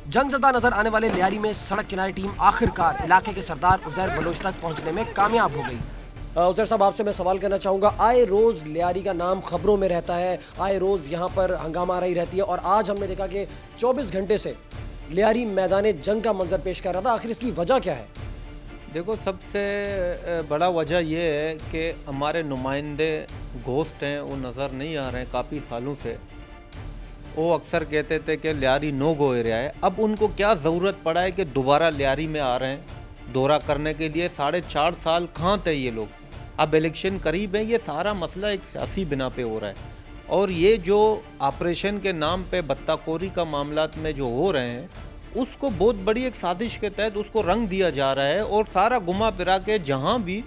जंगज़दा नजर आने वाले लियारी में सड़क किनारे टीम आखिरकार इलाके के सरदार उजैर बलोच तक पहुंचने में कामयाब हो गई। उजैर साहब, आपसे मैं सवाल करना चाहूँगा, आए रोज़ लियारी का नाम खबरों में रहता है, आए रोज़ यहाँ पर हंगामा रही रहती है और आज हमने देखा कि 24 घंटे से लियारी मैदान जंग का मंजर पेश कर रहा था। आखिर इसकी वजह क्या है? देखो, सबसे बड़ा वजह ये है कि हमारे नुमाइंदे घोस्ट हैं, वो नज़र नहीं आ रहे हैं काफ़ी सालों से। वो अक्सर कहते थे कि लियारी नो गो एरिया है। अब उनको क्या ज़रूरत पड़ा है कि दोबारा लियारी में आ रहे हैं दौरा करने के लिए? 4.5 साल कहाँ थे ये लोग? अब इलेक्शन करीब है, ये सारा मसला एक सियासी बिना पे हो रहा है। और ये जो ऑपरेशन के नाम पे बत्ताखोरी का मामलात में जो हो रहे हैं, उसको बहुत बड़ी एक साजिश के तहत उसको रंग दिया जा रहा है और सारा घुमा फिरा के जहाँ भी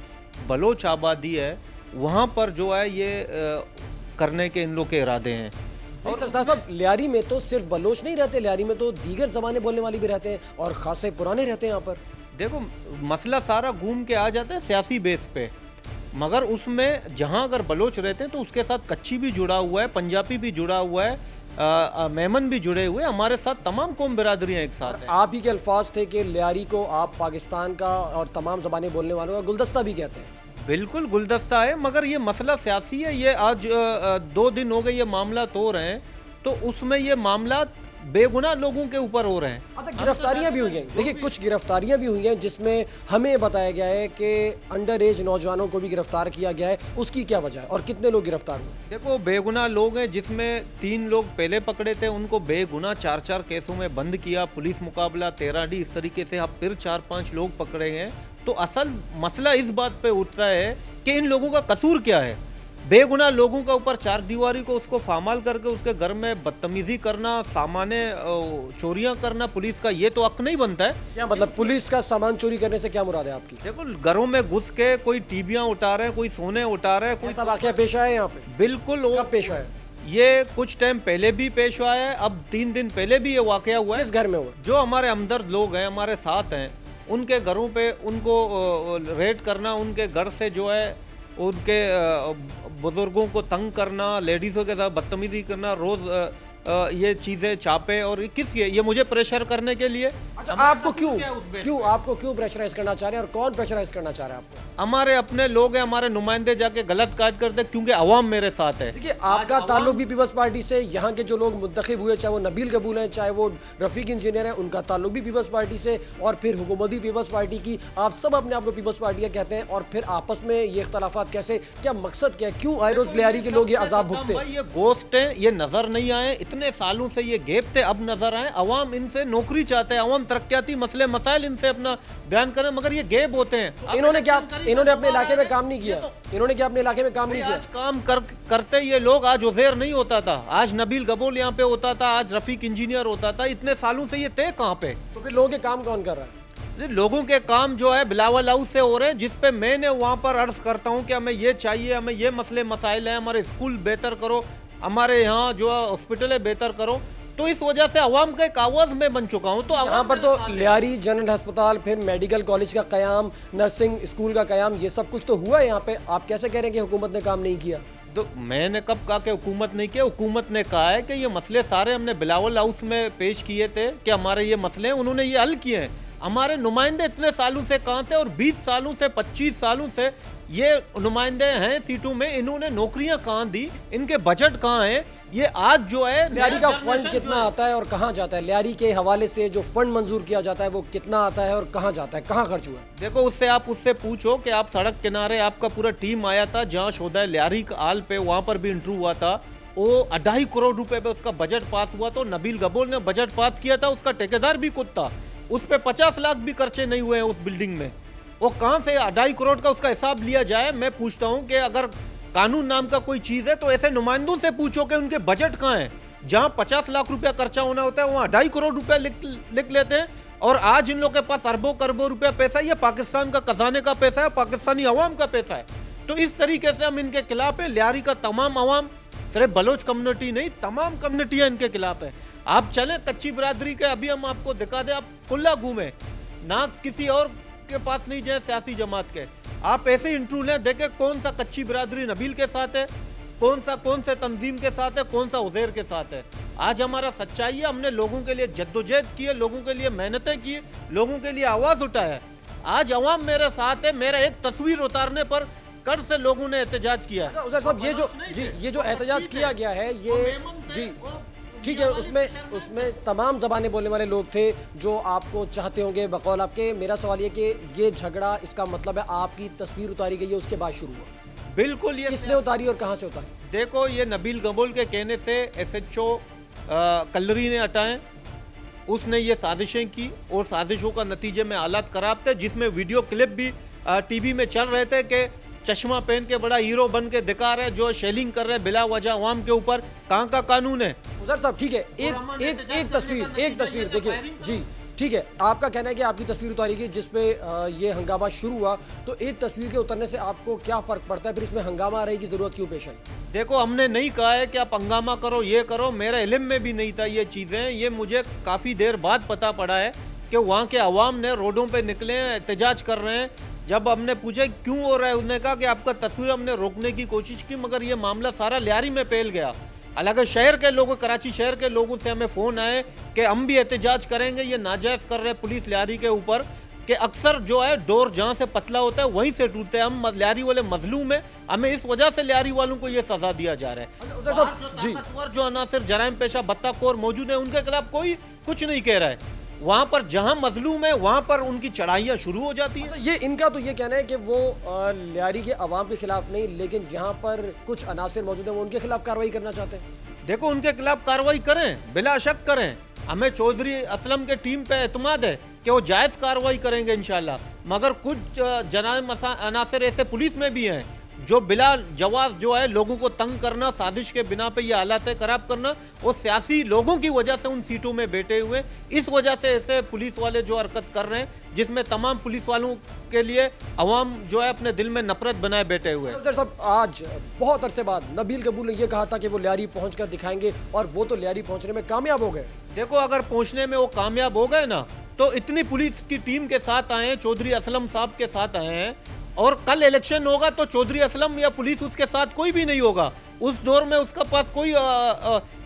बलोच आबादी है वहाँ पर जो है ये करने के इन लोग के इरादे हैं। और सरदार साहब, लियारी में तो सिर्फ बलोच नहीं रहते, लियारी में तो दीगर ज़बानें बोलने वाले भी रहते हैं और खासे पुराने रहते हैं यहाँ पर। देखो, मसला सारा घूम के आ जाता है सियासी बेस पे, मगर उसमें जहाँ अगर बलोच रहते हैं तो उसके साथ कच्ची भी जुड़ा हुआ है, पंजाबी भी जुड़ा हुआ है, मेमन भी जुड़े हुए, हमारे साथ तमाम कौम बिरादरियाँ एक साथ हैं। आप ही के अल्फाज थे कि लियारी को आप पाकिस्तान का और तमाम ज़बानें बोलने वालों का गुलदस्ता भी कहते हैं। बिल्कुल गुलदस्ता है, मगर ये मसला सियासी है। ये आज 2 दिन हो गए ये मामला तो हो रहे हैं, तो उसमें ये मामला बेगुनाह लोगों के ऊपर हो रहे हैं। अच्छा, गिरफ्तारियां भी हुई हैं। देखिए, कुछ गिरफ्तारियां भी हुई हैं जिसमें हमें बताया गया है कि अंडर एज नौजवानों को भी गिरफ्तार किया गया है। उसकी क्या वजह है और कितने लोग गिरफ्तार हुए? देखो, बेगुनाह लोग हैं, जिसमें 3 लोग पहले पकड़े थे, उनको बेगुनाह 4-4 केसों में बंद किया, पुलिस मुकाबला 13D, इस तरीके से अब फिर 4-5 लोग पकड़े गए। तो असल मसला इस बात पे उठता है कि इन लोगों का कसूर क्या है? बेगुनाह लोगों का ऊपर चार दीवारी को उसको फामाल करके उसके घर में बदतमीजी करना, सामाने चोरियां करना पुलिस का, ये तो हक नहीं बनता है। क्या मतलब पुलिस का सामान चोरी करने से क्या मुराद है आपकी? देखो, घरों में घुस के कोई टीबियां उठा रहे हैं, कोई सोने उठा रहे हैं, कोई ऐसा वाकया पेश आया है यहाँ पे? बिल्कुल। कब पेश आया? ये कुछ टाइम पहले भी पेश आया है, अब 3 दिन पहले भी ये वाकया हुआ है। किस घर में हुआ? जो हमारे हमदर्द लोग हैं, हमारे साथ हैं, उनके घरों पे उनको रेड करना, उनके घर से जो है उनके बुजुर्गों को तंग करना, लेडीज़ों के साथ बदतमीजी करना, रोज़ ये चीज़ें छापे, और किस ये मुझे प्रेशर करने के लिए। अच्छा, आपको क्यों प्रेशराइज करना चाह रहे हैं और कौन प्रेशराइज करना चाह रहा है आपको? हमारे अपने लोग हैं, हमारे नुमाइंदे जाके गलत काज करते हैं, क्योंकि अवाम मेरे साथ है। देखिए, आपका ताल्लुक भी पीपल्स पार्टी से, यहाँ के जो लोग मुंतखब हुए, चाहे वो नबील कबूल हैं, चाहे वो रफीक इंजीनियर हैं, उनका ताल्लुक भी पीपल्स पार्टी से, और फिर हुकूमती पीपल्स पार्टी की। आप सब अपने आप को पीपल्स पार्टी कहते हैं, और फिर आपस में ये इख्तलाफात कैसे? क्या मकसद क्या है? क्यों आए रोज लियारी के लोग ये अजाब भुगते? ये गोश्त है, ये नजर नहीं आए, इतने सालों से ये गैप थे, अब नजर आए। अवाम इनसे नौकरी चाहते हैं, अवाम तरक्याती मसले मसाइल इनसे अपना बयान करें, मगर ये गैप होते हैं। इन्होंने अपने इलाके में काम नहीं किया। इन्होंने क्या अपने इलाके में काम नहीं किया? आज काम करते ये लोग, आज उज़ैर नहीं होता था, आज नबील गबूल यहाँ पे होता था, आज रफीक इंजीनियर होता था। इतने सालों से ये थे कहाँ पे? तो फिर लोगों के काम कौन कर रहा है? लोगों के काम जो है बिलावल हाउस से हो रहे हैं, जिसपे मैंने वहाँ पर अर्ज करता हूँ कि हमें ये चाहिए, हमें ये मसले मसाइल हैं, हमारे स्कूल बेहतर करो, हमारे यहाँ जो है हॉस्पिटलें बेहतर करो। तो इस वजह से अवाम का एक आवाज में बन चुका हूँ। तो यहाँ पर तो लियारी जनरल अस्पताल, फिर मेडिकल कॉलेज का कयाम, नर्सिंग स्कूल का कयाम, ये सब कुछ तो हुआ है यहाँ पे। आप कैसे कह रहे हैं कि हुकूमत ने काम नहीं किया? तो मैंने कब कहा कि हुकूमत नहीं किया? हुकूमत ने कहा है कि ये मसले सारे हमने बिलावल हाउस में पेश किए थे कि हमारे ये मसले हैं, उन्होंने ये हल किए हैं। हमारे नुमाइंदे इतने सालों से कहाँ थे? और 20 सालों से 25 सालों से ये नुमाइंदे हैं सीटों में, इन्होंने नौकरियां कहाँ दी? इनके बजट कहाँ हैं? ये आज जो है लियारी का फंड कितना आता है और कहाँ जाता है? लियारी के हवाले से जो फंड मंजूर किया जाता है वो कितना आता है और कहाँ जाता है, कहाँ खर्च हुआ है? देखो, उससे पूछो कि आप सड़क किनारे, आपका पूरा टीम आया था जहाँ शोधा लियारी का आल पे, वहाँ पर भी इंटरव्यू हुआ था। वो 2.5 करोड़ रुपए पे उसका बजट पास हुआ। तो नबील गबूल ने बजट पास किया था, उसका ठेकेदार भी खुद था, उस पे 50 लाख भी खर्चे नहीं हुए हैं उस बिल्डिंग में। वो कहाँ से 2.5 करोड़ का उसका हिसाब लिया जाए? मैं पूछता हूँ कि अगर कानून नाम का कोई चीज़ है तो ऐसे नुमाइंदों से पूछो कि उनके बजट कहाँ है। जहाँ 50 लाख रुपया खर्चा होना होता है, वहाँ 2.5 करोड़ रुपया लिख लेते हैं। और आज इन लोगों के पास अरबों करोड़ों रुपया पैसा है, ये पाकिस्तान का खजाने का पैसा है, पाकिस्तानी अवाम का पैसा है। तो इस तरीके से हम इनके खिलाफ है। लियारी का तमाम अवाम, सिर्फ बलोच कम्युनिटी नहीं, तमाम कम्युनिटियाँ इनके खिलाफ है। आप चलें कच्ची बिरादरी के, अभी हम आपको दिखा दें, आप खुला घूमें, ना किसी और के पास नहीं जाए सियासी जमात के। आप ऐसे इंटरव्यू लें, देखें कौन सा कच्ची बिरादरी नबील के साथ है, कौन से तंजीम के साथ है, कौन सा उज़ैर के साथ है। आज हमारा सच्चाई है, हमने लोगों के लिए जद्दोजहद की है, लोगों के लिए मेहनतें की, लोगों के लिए आवाज उठाया। आज अवाम मेरे साथ है, मेरा एक तस्वीर उतारने पर कर से लोगों ने एहतजाज किया है। उज़ैर साहब, ये जो एहतजाज किया गया है, ये जी ठीक है, उसमें तमाम ज़बानें बोलने वाले लोग थे जो आपको चाहते होंगे बकौल आपके। मेरा सवाल ये कि ये झगड़ा, इसका मतलब है आपकी तस्वीर उतारी गई है, उसके बाद शुरू हुआ? बिल्कुल। ये किसने उतारी और कहाँ से उतारी? देखो, ये नबील गबोल के कहने से SHO कल्लरी ने हटाए, उसने ये साजिशें की और साजिशों का नतीजे में हालात खराब थे, जिसमें वीडियो क्लिप भी टीवी में चल रहे थे कि चश्मा पहन के बड़ा हीरो बन के दिखा रहे, जो शेलिंग कर रहे बिला वजह अवाम के ऊपर। कहाँ का कानून है? उज़ैर साहब ठीक है, एक तस्वीर देखिए जी, ठीक है, आपका कहना है कि आपकी तस्वीर उतारी गई जिसपे ये हंगामा शुरू हुआ, तो एक तस्वीर के उतरने से आपको क्या फर्क पड़ता है? फिर इसमें हंगामा आ रही की जरूरत क्यों पेश आई? देखो, हमने नहीं कहा है कि आप हंगामा करो, ये करो, मेरे इल्म में भी नहीं था ये चीज़ें। ये मुझे काफ़ी देर बाद पता पड़ा है कि वहाँ के अवाम ने रोडों पे निकले हैं, एहतजाज कर रहे हैं। जब हमने पूछा क्यों हो रहा है, उन्होंने कहा कि आपका तस्वीर हमने रोकने की कोशिश की, मगर ये मामला सारा लियारी में फैल गया। हालांकि शहर के लोगों, कराची शहर के लोगों से हमें फ़ोन आए कि हम भी एहतजाज करेंगे, ये नाजायज़ कर रहे हैं पुलिस लियारी के ऊपर, कि अक्सर जो है डोर जहाँ से पतला होता है वहीं से टूटते हैं। हम लियारी वाले मजलूम है, हमें इस वजह से लियारी वालों को ये सज़ा दिया जा रहा है। उज़ैर साहब जी, जो अनासिर जराइम पेशा बत्ताखोर मौजूद है, उनके खिलाफ कोई कुछ नहीं कह रहा है। वहाँ पर जहाँ मजलूम है वहाँ पर उनकी चढ़ाइयाँ शुरू हो जाती हैं। ये इनका तो ये कहना है कि वो लियारी के अवाम के खिलाफ नहीं, लेकिन जहाँ पर कुछ अनासिर मौजूद हैं वो उनके खिलाफ कार्रवाई करना चाहते हैं। देखो, उनके खिलाफ कार्रवाई करें, बिला शक करें। हमें चौधरी असलम के टीम पे एतमाद है कि वो जायज़ कार्रवाई करेंगे इंशाल्लाह। मगर कुछ जराइम अनासिर ऐसे पुलिस में भी हैं जो बिला जवाब जो है लोगों को तंग करना, साजिश के बिना पे ये हालात खराब करना, वो सियासी लोगों की वजह से उन सीटों में बैठे हुए, इस वजह से ऐसे पुलिस वाले जो हरकत कर रहे हैं, जिसमें तमाम पुलिस वालों के लिए अवाम जो है अपने दिल में नफरत बनाए बैठे हुए हैं। उज़ैर साहब, आज बहुत अरसे बाद नबील गबूल ने यह कहा था कि वो लियारी पहुँच कर दिखाएंगे, और वो तो लियारी पहुँचने में कामयाब हो गए। देखो, अगर पहुंचने में वो कामयाब हो गए ना, तो इतनी पुलिस की टीम के साथ आए हैं, चौधरी असलम साहब के साथ आए हैं, और कल इलेक्शन होगा तो चौधरी असलम या पुलिस उसके साथ कोई भी नहीं होगा। उस दौर में उसका पास कोई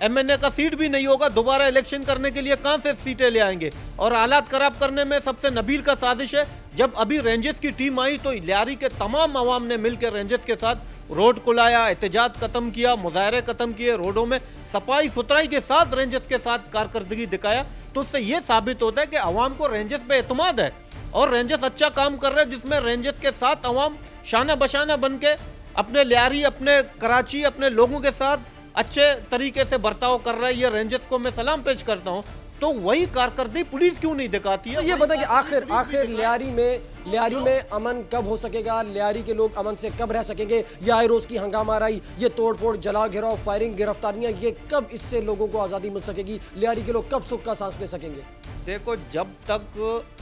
MNA का सीट भी नहीं होगा। दोबारा इलेक्शन करने के लिए कहां से सीटें ले आएंगे? और हालात खराब करने में सबसे नबील का साजिश है। जब अभी रेंजर्स की टीम आई तो लियारी के तमाम अवाम ने मिलकर रेंजर्स के साथ रोड खुलाया, एहतजाज खत्म किया, मुजाहरे खत्म किए, रोडों में सफाई सुथराई के साथ रेंजर्स के साथ कारकर्दगी दिखाया। तो उससे ये साबित होता है कि अवाम को रेंजर्स पे एतमाद है और रेंजर्स अच्छा काम कर रहे हैं, जिसमें रेंजर्स के साथ अवाम शाना बशाना बन के अपने लियारी, अपने कराची, अपने लोगों के साथ अच्छे तरीके से बर्ताव कर रहा है। ये रेंजर्स को मैं सलाम पेश करता हूँ। तो वही कारकर्दगी पुलिस क्यों नहीं दिखाती है? तो ये बताएं कि आखिर लियारी में अमन कब हो सकेगा? लियारी के लोग अमन से कब रह सकेंगे? ये आए रोज की हंगामा रही, ये तोड़फोड़, जला घिराव, फायरिंग, गिरफ्तारियां, ये कब इससे लोगों को आज़ादी मिल सकेगी? लियारी के लोग कब सुख का सांस ले सकेंगे? देखो, जब तक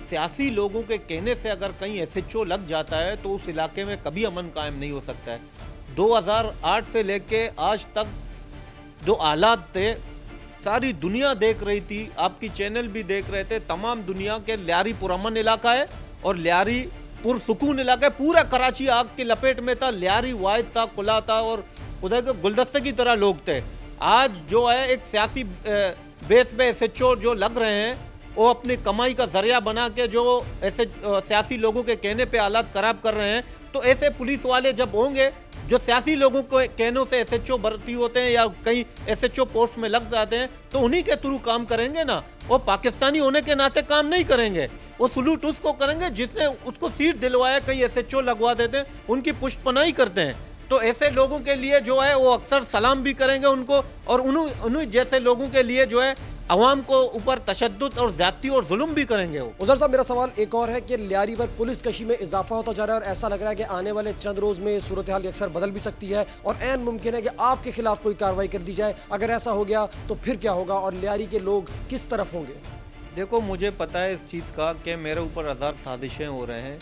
सियासी लोगों के कहने से अगर कहीं SHO लग जाता है तो उस इलाके में कभी अमन कायम नहीं हो सकता है। 2008 से लेके आज तक जो हालात थे सारी दुनिया देख रही थी, आपकी चैनल भी देख रहे थे, तमाम दुनिया के लियारी पुरअमन इलाका है और लियारी पुरसुकून इलाका है। पूरा कराची आग की लपेट में था, लियारी वाहिद था, खुला था और उधर के गुलदस्ते की तरह लोग थे। आज जो है एक सियासी बेस पे SHO जो लग रहे हैं, वो अपनी कमाई का जरिया बना के जो ऐसे सियासी लोगों के कहने पे हालात खराब कर रहे हैं, तो ऐसे पुलिस वाले जब होंगे जो सियासी लोगों को कहनों से SHO भर्ती होते हैं या कहीं SHO पोस्ट में लग जाते हैं, तो उन्हीं के थ्रू काम करेंगे ना। वो पाकिस्तानी होने के नाते काम नहीं करेंगे, वो सलूट उसको करेंगे जिसने उसको सीट दिलवाया, कहीं SHO लगवा देते हैं, उनकी पुष्टपनाही करते हैं। तो ऐसे लोगों के लिए जो है वो अक्सर सलाम भी करेंगे उनको, और उन्हीं जैसे लोगों के लिए जो है अवाम को ऊपर तशद्दुद और ज्यादती और जुल्म भी करेंगे वो। उज़ैर साहब, मेरा सवाल एक और है कि लियारी पर पुलिस कशी में इजाफा होता जा रहा है और ऐसा लग रहा है कि आने वाले चंद रोज में सूरत हाल अक्सर बदल भी सकती है और ऐन मुमकिन है कि आपके खिलाफ कोई कार्रवाई कर दी जाए। अगर ऐसा हो गया तो फिर क्या होगा और लियारी के लोग किस तरफ होंगे? देखो, मुझे पता है इस चीज़ का कि मेरे ऊपर हजार साजिशें हो रहे हैं,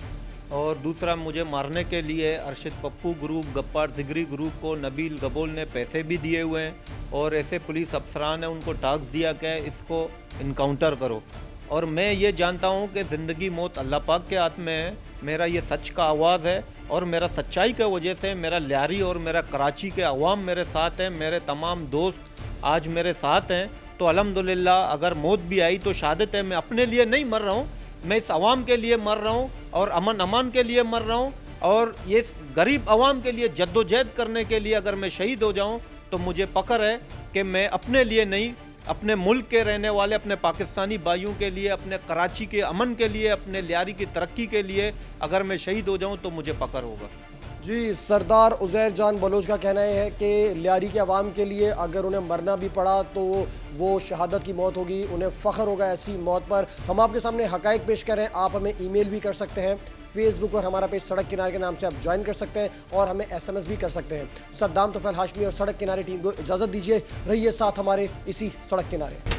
और दूसरा मुझे मारने के लिए अरशद पप्पू ग्रुप, गप्पार जिगरी ग्रुप को नबील गबोल ने पैसे भी दिए हुए हैं, और ऐसे पुलिस अफसरान हैं उनको टास्क दिया कि इसको इनकाउंटर करो। और मैं ये जानता हूँ कि ज़िंदगी मौत अल्लाह पाक के हाथ में है। मेरा ये सच का आवाज़ है और मेरा सच्चाई की वजह से मेरा लियारी और मेरा कराची के अवाम मेरे साथ हैं, मेरे तमाम दोस्त आज मेरे साथ हैं। तो अल्हम्दुलिल्लाह अगर मौत भी आई तो शहादत है। मैं अपने लिए नहीं मर रहा हूँ, मैं इस अवाम के लिए मर रहा हूँ और अमन अमान के लिए मर रहा हूँ। और ये गरीब अवाम के लिए जद्दोजहद करने के लिए अगर मैं शहीद हो जाऊँ तो मुझे फ़ख्र है कि मैं अपने लिए नहीं, अपने मुल्क के रहने वाले अपने पाकिस्तानी भाइयों के लिए, अपने कराची के अमन के लिए, अपने लियारी की तरक्की के लिए अगर मैं शहीद हो जाऊं तो मुझे फ़ख्र होगा। जी, सरदार उज़ैर जान बलोच का कहना है कि लियारी के अवाम के लिए अगर उन्हें मरना भी पड़ा तो वो शहादत की मौत होगी, उन्हें फ़ख्र होगा ऐसी मौत पर। हम आपके सामने हक़ाइक़ पेश कर रहे हैं। आप हमें ईमेल भी कर सकते हैं, फेसबुक पर हमारा पेज सड़क किनारे के नाम से आप ज्वाइन कर सकते हैं और हमें SMS भी कर सकते हैं। सद्दाम तुफ़ैल हाशमी और सड़क किनारे टीम को इजाज़त दीजिए। रहिए साथ हमारे इसी सड़क किनारे।